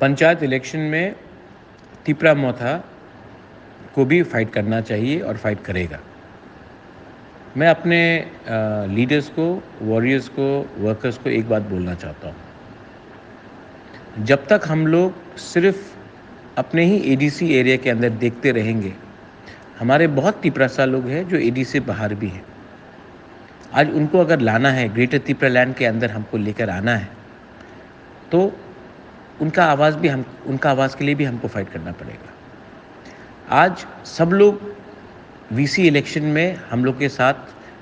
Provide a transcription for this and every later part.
Panchayat election में तिपरा मोथा को भी फाइट करना चाहिए और फाइट करेगा। मैं अपने लीडर्स को, वॉरियर्स को, वर्कर्स को एक बात बोलना चाहता हूँ। जब तक हम लोग सिर्फ अपने ही एडीसी एरिया के अंदर देखते रहेंगे, हमारे बहुत तिपरासा लोग हैं जो एडीसी से बाहर भी हैं। आज उनको अगर लाना है, ग्रेटर तिपरा लैंड के अंदर हमको लेकर आना है, तो उनका आवाज़ के लिए भी हमको फाइट करना पड़ेगा। आज सब लोग वीसी इलेक्शन में हम लोग के साथ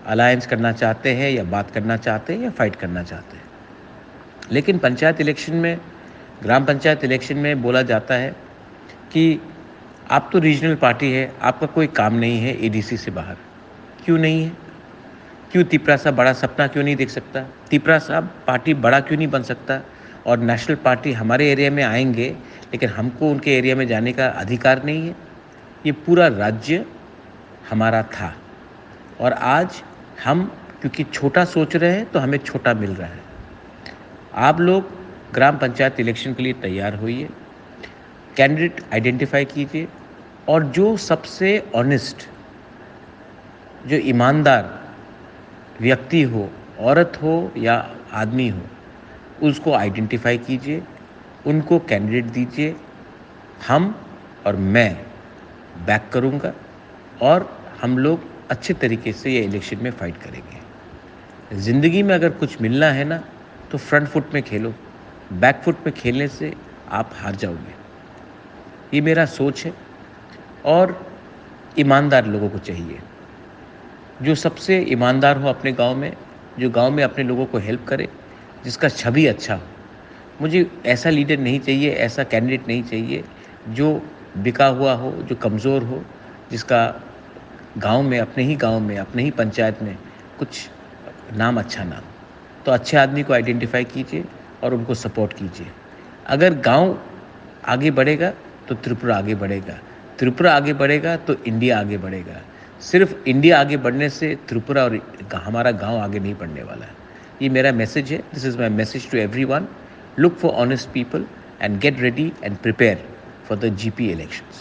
अलायंस करना चाहते हैं या बात करना चाहते हैं या फाइट करना चाहते हैं, लेकिन पंचायत इलेक्शन में, ग्राम पंचायत इलेक्शन में बोला जाता है कि आप तो रीजनल पार्टी है, आपका कोई काम नहीं है एडीसी से बाहर। क्यों नहीं है? क्यों तिपरासा बड़ा सपना क्यों नहीं देख सकता? तिपरासा पार्टी बड़ा क्यों नहीं बन सकता? और नेशनल पार्टी हमारे एरिया में आएंगे, लेकिन हमको उनके एरिया में जाने का अधिकार नहीं है। ये पूरा राज्य हमारा था और आज हम क्योंकि छोटा सोच रहे हैं तो हमें छोटा मिल रहा है। आप लोग ग्राम पंचायत इलेक्शन के लिए तैयार होइए, कैंडिडेट आइडेंटिफाई कीजिए और जो सबसे ऑनेस्ट, जो ईमानदार व्यक्ति हो, औरत हो या आदमी हो, उसको आइडेंटिफाई कीजिए, उनको कैंडिडेट दीजिए। हम और मैं बैक करूंगा और हम लोग अच्छे तरीके से ये इलेक्शन में फाइट करेंगे। ज़िंदगी में अगर कुछ मिलना है ना, तो फ्रंट फुट में खेलो। बैक फुट में खेलने से आप हार जाओगे। ये मेरा सोच है। और ईमानदार लोगों को चाहिए, जो सबसे ईमानदार हो अपने गांव में, जो गांव में अपने लोगों को हेल्प करे, जिसका छवि अच्छा हो। मुझे ऐसा लीडर नहीं चाहिए, ऐसा कैंडिडेट नहीं चाहिए जो बिका हुआ हो, जो कमज़ोर हो, जिसका गांव में, अपने ही गांव में, अपने ही पंचायत में कुछ नाम अच्छा ना हो। तो अच्छे आदमी को आइडेंटिफाई कीजिए और उनको सपोर्ट कीजिए। अगर गांव आगे बढ़ेगा तो त्रिपुरा आगे बढ़ेगा, त्रिपुरा आगे बढ़ेगा तो इंडिया आगे बढ़ेगा। सिर्फ इंडिया आगे बढ़ने से त्रिपुरा और हमारा गांव आगे नहीं बढ़ने वाला है। ये मेरा मैसेज है। This is my message to everyone. Look for honest people and get ready and prepare for the GP elections.